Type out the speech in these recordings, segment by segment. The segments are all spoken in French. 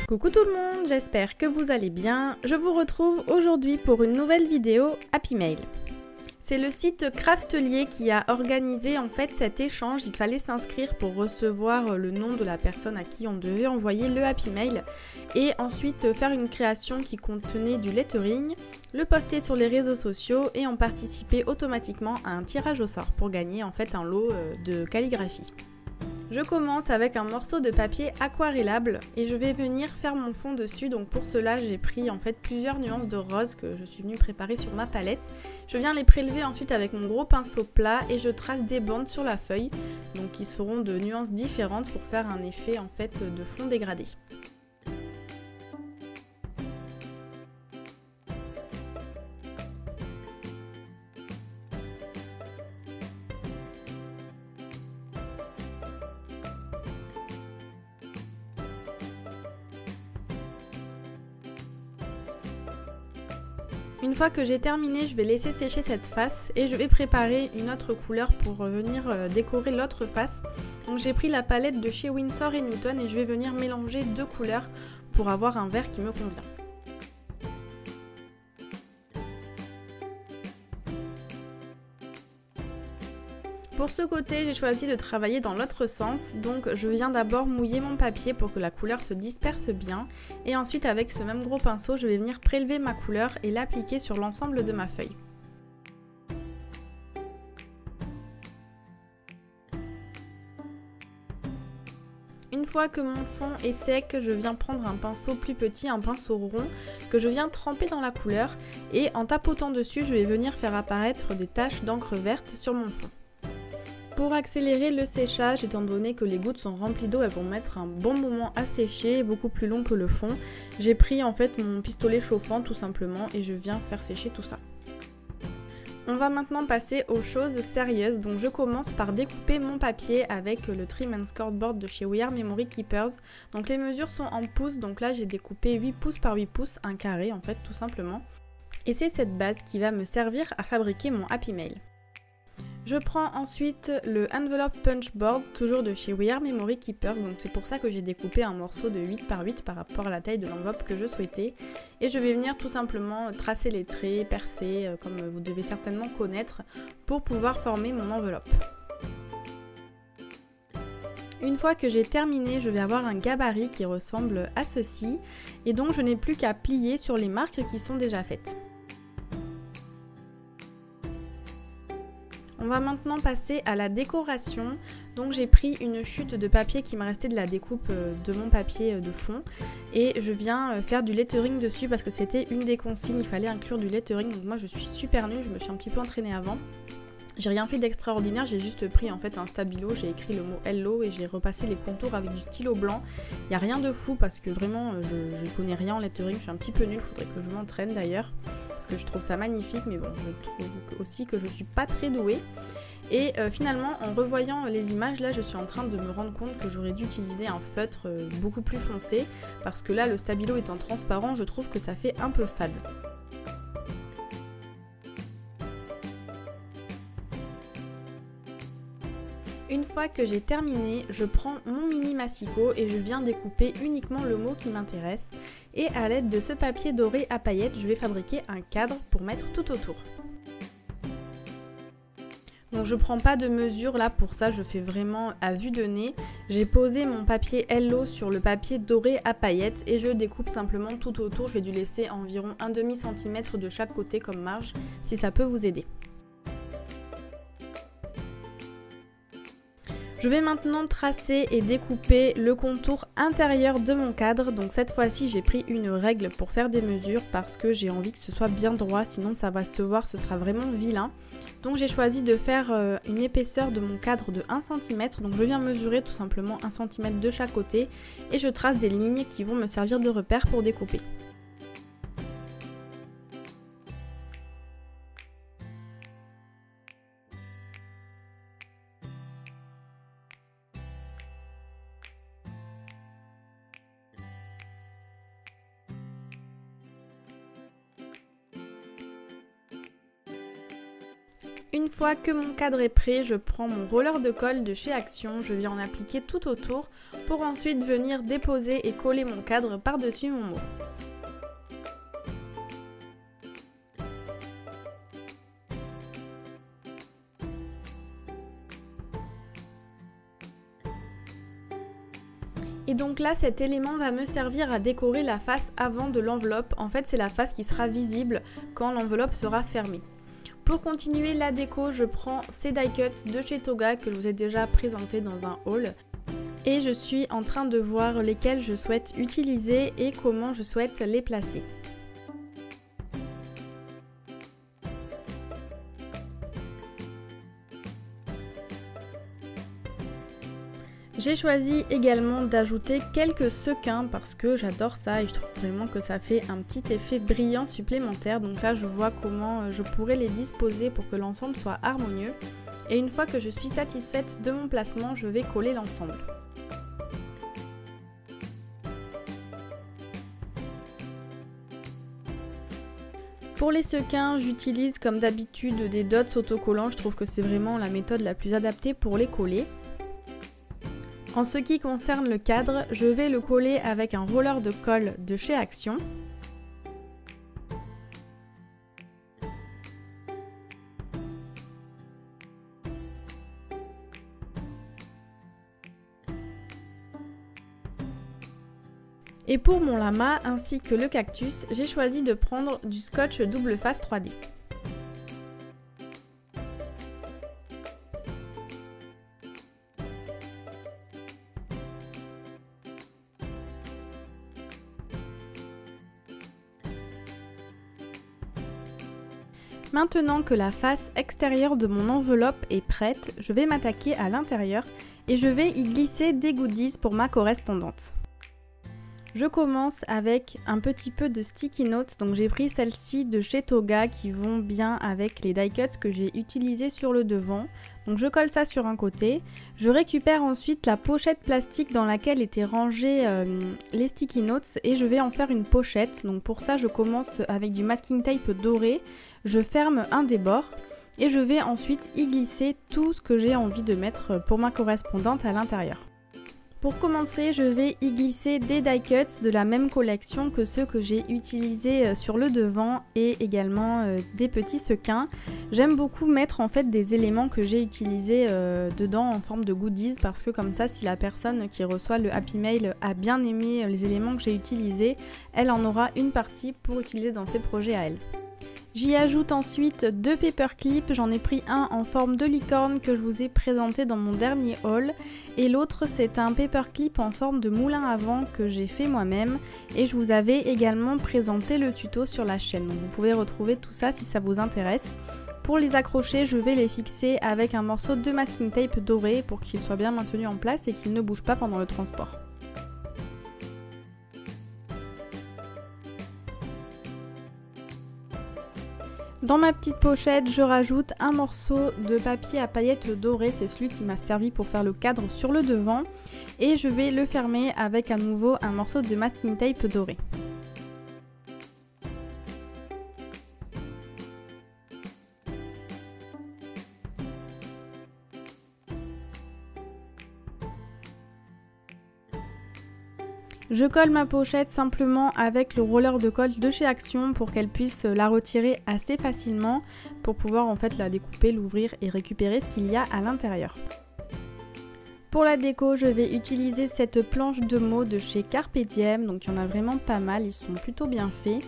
Coucou tout le monde, j'espère que vous allez bien. Je vous retrouve aujourd'hui pour une nouvelle vidéo Happy Mail. C'est le site Craftelier qui a organisé en fait cet échange. Il fallait s'inscrire pour recevoir le nom de la personne à qui on devait envoyer le Happy Mail et ensuite faire une création qui contenait du lettering, le poster sur les réseaux sociaux et en participer automatiquement à un tirage au sort pour gagner en fait un lot de calligraphie. Je commence avec un morceau de papier aquarellable et je vais venir faire mon fond dessus. Donc pour cela j'ai pris en fait plusieurs nuances de rose que je suis venue préparer sur ma palette. Je viens les prélever ensuite avec mon gros pinceau plat et je trace des bandes sur la feuille, donc qui seront de nuances différentes pour faire un effet en fait de fond dégradé. Une fois que j'ai terminé, je vais laisser sécher cette face et je vais préparer une autre couleur pour venir décorer l'autre face. Donc j'ai pris la palette de chez Winsor & Newton et je vais venir mélanger deux couleurs pour avoir un vert qui me convient. Pour ce côté, j'ai choisi de travailler dans l'autre sens, donc je viens d'abord mouiller mon papier pour que la couleur se disperse bien et ensuite avec ce même gros pinceau, je vais venir prélever ma couleur et l'appliquer sur l'ensemble de ma feuille. Une fois que mon fond est sec, je viens prendre un pinceau plus petit, un pinceau rond, que je viens tremper dans la couleur et en tapotant dessus, je vais venir faire apparaître des taches d'encre verte sur mon fond. Pour accélérer le séchage, étant donné que les gouttes sont remplies d'eau, elles vont mettre un bon moment à sécher, beaucoup plus long que le fond. J'ai pris en fait mon pistolet chauffant tout simplement et je viens faire sécher tout ça. On va maintenant passer aux choses sérieuses, donc je commence par découper mon papier avec le Trim and Score Board de chez We Are Memory Keepers. Donc les mesures sont en pouces, donc là j'ai découpé 8 pouces par 8 pouces, un carré en fait tout simplement. Et c'est cette base qui va me servir à fabriquer mon Happy Mail. Je prends ensuite le Envelope Punch Board, toujours de chez We Are Memory Keepers, donc c'est pour ça que j'ai découpé un morceau de 8 par 8 par rapport à la taille de l'enveloppe que je souhaitais. Et je vais venir tout simplement tracer les traits, percer, comme vous devez certainement connaître, pour pouvoir former mon enveloppe. Une fois que j'ai terminé, je vais avoir un gabarit qui ressemble à ceci, et donc je n'ai plus qu'à plier sur les marques qui sont déjà faites. On va maintenant passer à la décoration. Donc j'ai pris une chute de papier qui me restait de la découpe de mon papier de fond et je viens faire du lettering dessus parce que c'était une des consignes, il fallait inclure du lettering. Donc moi je suis super nulle, je me suis un petit peu entraînée avant. J'ai rien fait d'extraordinaire, j'ai juste pris en fait un stabilo, j'ai écrit le mot hello et j'ai repassé les contours avec du stylo blanc. Il n'y a rien de fou parce que vraiment je connais rien en lettering, je suis un petit peu nulle, il faudrait que je m'entraîne d'ailleurs. Parce que je trouve ça magnifique, mais bon, je trouve aussi que je suis pas très douée. Et finalement, en revoyant les images, là, je suis en train de me rendre compte que j'aurais dû utiliser un feutre beaucoup plus foncé, parce que là, le stabilo étant transparent, je trouve que ça fait un peu fade. Une fois que j'ai terminé, je prends mon mini massicot et je viens découper uniquement le mot qui m'intéresse. Et à l'aide de ce papier doré à paillettes, je vais fabriquer un cadre pour mettre tout autour. Donc je prends pas de mesure là pour ça, je fais vraiment à vue de nez. J'ai posé mon papier Hello sur le papier doré à paillettes et je découpe simplement tout autour. Je vais dû laisser environ 1,5 cm de chaque côté comme marge si ça peut vous aider. Je vais maintenant tracer et découper le contour intérieur de mon cadre. Donc cette fois-ci j'ai pris une règle pour faire des mesures parce que j'ai envie que ce soit bien droit, sinon ça va se voir, ce sera vraiment vilain. Donc j'ai choisi de faire une épaisseur de mon cadre de 1 cm. Donc je viens mesurer tout simplement 1 cm de chaque côté et je trace des lignes qui vont me servir de repère pour découper. Une fois que mon cadre est prêt, je prends mon roller de colle de chez Action, je viens en appliquer tout autour pour ensuite venir déposer et coller mon cadre par-dessus mon mot. Et donc là, cet élément va me servir à décorer la face avant de l'enveloppe. En fait, c'est la face qui sera visible quand l'enveloppe sera fermée. Pour continuer la déco, je prends ces die cuts de chez Toga que je vous ai déjà présenté dans un haul. Et je suis en train de voir lesquels je souhaite utiliser et comment je souhaite les placer. J'ai choisi également d'ajouter quelques sequins parce que j'adore ça et je trouve vraiment que ça fait un petit effet brillant supplémentaire. Donc là je vois comment je pourrais les disposer pour que l'ensemble soit harmonieux. Et une fois que je suis satisfaite de mon placement, je vais coller l'ensemble. Pour les sequins, j'utilise comme d'habitude des dots autocollants. Je trouve que c'est vraiment la méthode la plus adaptée pour les coller. En ce qui concerne le cadre, je vais le coller avec un roller de colle de chez Action. Et pour mon lama ainsi que le cactus, j'ai choisi de prendre du scotch double face 3D. Maintenant que la face extérieure de mon enveloppe est prête, je vais m'attaquer à l'intérieur et je vais y glisser des goodies pour ma correspondante. Je commence avec un petit peu de sticky notes, donc j'ai pris celles-ci de chez Toga qui vont bien avec les die cuts que j'ai utilisés sur le devant. Donc je colle ça sur un côté, je récupère ensuite la pochette plastique dans laquelle étaient rangés les sticky notes et je vais en faire une pochette. Donc pour ça je commence avec du masking tape doré, je ferme un des bords et je vais ensuite y glisser tout ce que j'ai envie de mettre pour ma correspondante à l'intérieur. Pour commencer, je vais y glisser des die cuts de la même collection que ceux que j'ai utilisés sur le devant et également des petits sequins. J'aime beaucoup mettre en fait des éléments que j'ai utilisés dedans en forme de goodies parce que comme ça, si la personne qui reçoit le Happy Mail a bien aimé les éléments que j'ai utilisés, elle en aura une partie pour utiliser dans ses projets à elle. J'y ajoute ensuite deux paperclips, j'en ai pris un en forme de licorne que je vous ai présenté dans mon dernier haul et l'autre c'est un paperclip en forme de moulin à vent que j'ai fait moi-même et je vous avais également présenté le tuto sur la chaîne, donc vous pouvez retrouver tout ça si ça vous intéresse. Pour les accrocher, je vais les fixer avec un morceau de masking tape doré pour qu'ils soient bien maintenus en place et qu'ils ne bougent pas pendant le transport. Dans ma petite pochette, je rajoute un morceau de papier à paillettes doré, c'est celui qui m'a servi pour faire le cadre sur le devant. Et je vais le fermer avec à nouveau un morceau de masking tape doré. Je colle ma pochette simplement avec le roller de colle de chez Action pour qu'elle puisse la retirer assez facilement pour pouvoir en fait la découper, l'ouvrir et récupérer ce qu'il y a à l'intérieur. Pour la déco, je vais utiliser cette planche de mots de chez Carpe Diem, donc il y en a vraiment pas mal, ils sont plutôt bien faits.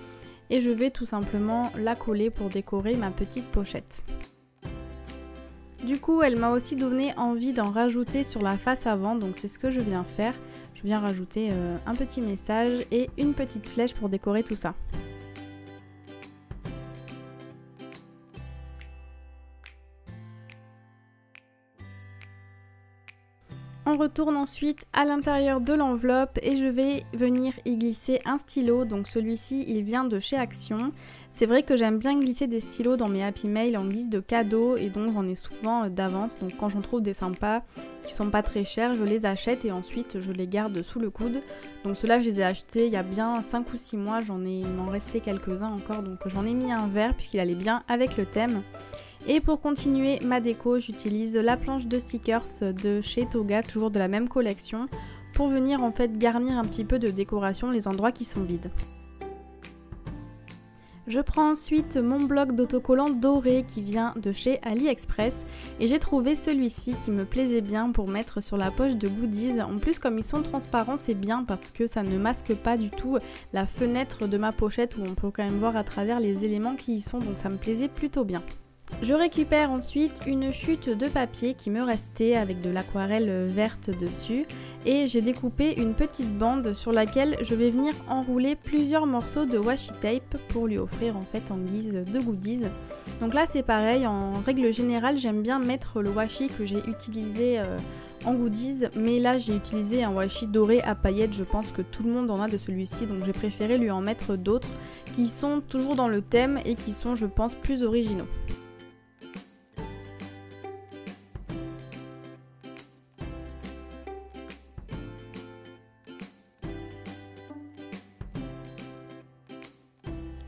Et je vais tout simplement la coller pour décorer ma petite pochette. Du coup, elle m'a aussi donné envie d'en rajouter sur la face avant, donc c'est ce que je viens faire. Je viens rajouter un petit message et une petite flèche pour décorer tout ça. On retourne ensuite à l'intérieur de l'enveloppe et je vais venir y glisser un stylo, donc celui-ci il vient de chez Action. C'est vrai que j'aime bien glisser des stylos dans mes Happy Mail en guise de cadeau et donc j'en ai souvent d'avance, donc quand j'en trouve des sympas qui sont pas très chers, je les achète et ensuite je les garde sous le coude. Donc ceux-là je les ai achetés il y a bien 5 ou 6 mois, il m'en restait quelques-uns encore, donc j'en ai mis un vert puisqu'il allait bien avec le thème. Et pour continuer ma déco, j'utilise la planche de stickers de chez Toga, toujours de la même collection, pour venir en fait garnir un petit peu de décoration les endroits qui sont vides. Je prends ensuite mon bloc d'autocollant doré qui vient de chez AliExpress et j'ai trouvé celui-ci qui me plaisait bien pour mettre sur la poche de goodies. En plus, comme ils sont transparents, c'est bien parce que ça ne masque pas du tout la fenêtre de ma pochette où on peut quand même voir à travers les éléments qui y sont, donc ça me plaisait plutôt bien. Je récupère ensuite une chute de papier qui me restait avec de l'aquarelle verte dessus et j'ai découpé une petite bande sur laquelle je vais venir enrouler plusieurs morceaux de washi tape pour lui offrir en fait en guise de goodies. Donc là c'est pareil, en règle générale j'aime bien mettre le washi que j'ai utilisé en goodies, mais là j'ai utilisé un washi doré à paillettes, je pense que tout le monde en a de celui-ci, donc j'ai préféré lui en mettre d'autres qui sont toujours dans le thème et qui sont je pense plus originaux.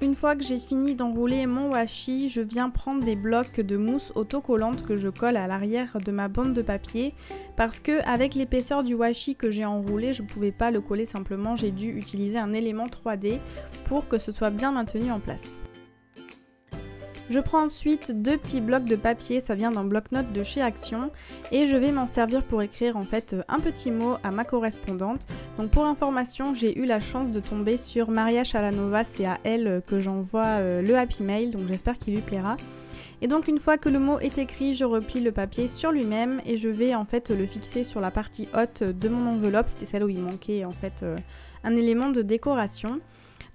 Une fois que j'ai fini d'enrouler mon washi, je viens prendre des blocs de mousse autocollante que je colle à l'arrière de ma bande de papier parce que avec l'épaisseur du washi que j'ai enroulé, je ne pouvais pas le coller simplement, j'ai dû utiliser un élément 3D pour que ce soit bien maintenu en place. Je prends ensuite deux petits blocs de papier, ça vient d'un bloc-notes de chez Action et je vais m'en servir pour écrire en fait un petit mot à ma correspondante. Donc pour information, j'ai eu la chance de tomber sur Maria Chalanova, c'est à elle que j'envoie le Happy Mail, donc j'espère qu'il lui plaira. Et donc une fois que le mot est écrit, je replie le papier sur lui-même et je vais en fait le fixer sur la partie haute de mon enveloppe, c'était celle où il manquait en fait un élément de décoration.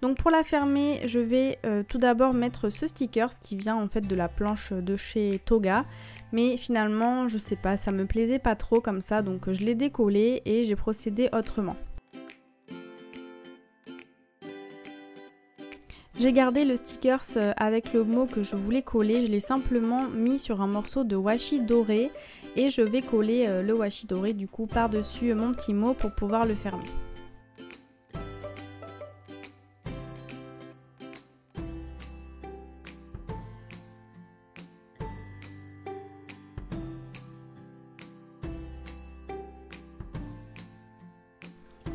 Donc pour la fermer, je vais tout d'abord mettre ce sticker qui vient en fait de la planche de chez Toga. Mais finalement, je sais pas, ça me plaisait pas trop comme ça, donc je l'ai décollé et j'ai procédé autrement. J'ai gardé le sticker avec le mot que je voulais coller, je l'ai simplement mis sur un morceau de washi doré et je vais coller le washi doré du coup par-dessus mon petit mot pour pouvoir le fermer.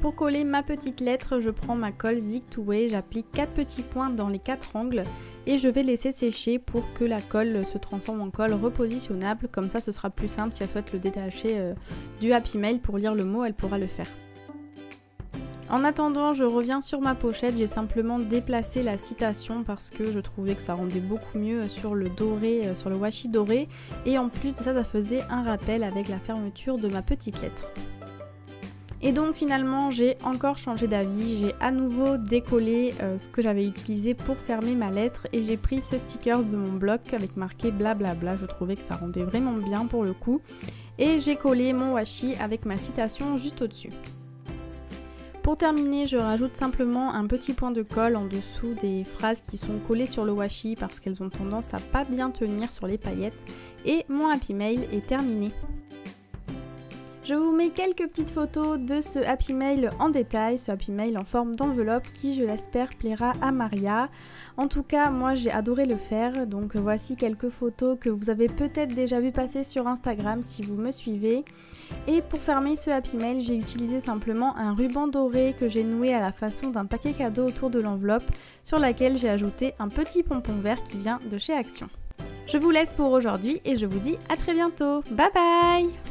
Pour coller ma petite lettre, je prends ma colle Zig 2 Way, j'applique 4 petits points dans les 4 angles et je vais laisser sécher pour que la colle se transforme en colle repositionnable, comme ça ce sera plus simple si elle souhaite le détacher du Happy Mail pour lire le mot, elle pourra le faire. En attendant, je reviens sur ma pochette, j'ai simplement déplacé la citation parce que je trouvais que ça rendait beaucoup mieux sur le doré, sur le washi doré et en plus de ça, ça faisait un rappel avec la fermeture de ma petite lettre. Et donc finalement j'ai encore changé d'avis, j'ai à nouveau décollé ce que j'avais utilisé pour fermer ma lettre et j'ai pris ce sticker de mon bloc avec marqué blablabla, je trouvais que ça rendait vraiment bien pour le coup. Et j'ai collé mon washi avec ma citation juste au-dessus. Pour terminer, je rajoute simplement un petit point de colle en dessous des phrases qui sont collées sur le washi parce qu'elles ont tendance à pas bien tenir sur les paillettes. Et mon Happy Mail est terminé. Je vous mets quelques petites photos de ce Happy Mail en détail, ce Happy Mail en forme d'enveloppe qui, je l'espère, plaira à Maria. En tout cas, moi j'ai adoré le faire, donc voici quelques photos que vous avez peut-être déjà vu passer sur Instagram si vous me suivez. Et pour fermer ce Happy Mail, j'ai utilisé simplement un ruban doré que j'ai noué à la façon d'un paquet cadeau autour de l'enveloppe, sur laquelle j'ai ajouté un petit pompon vert qui vient de chez Action. Je vous laisse pour aujourd'hui et je vous dis à très bientôt. Bye bye!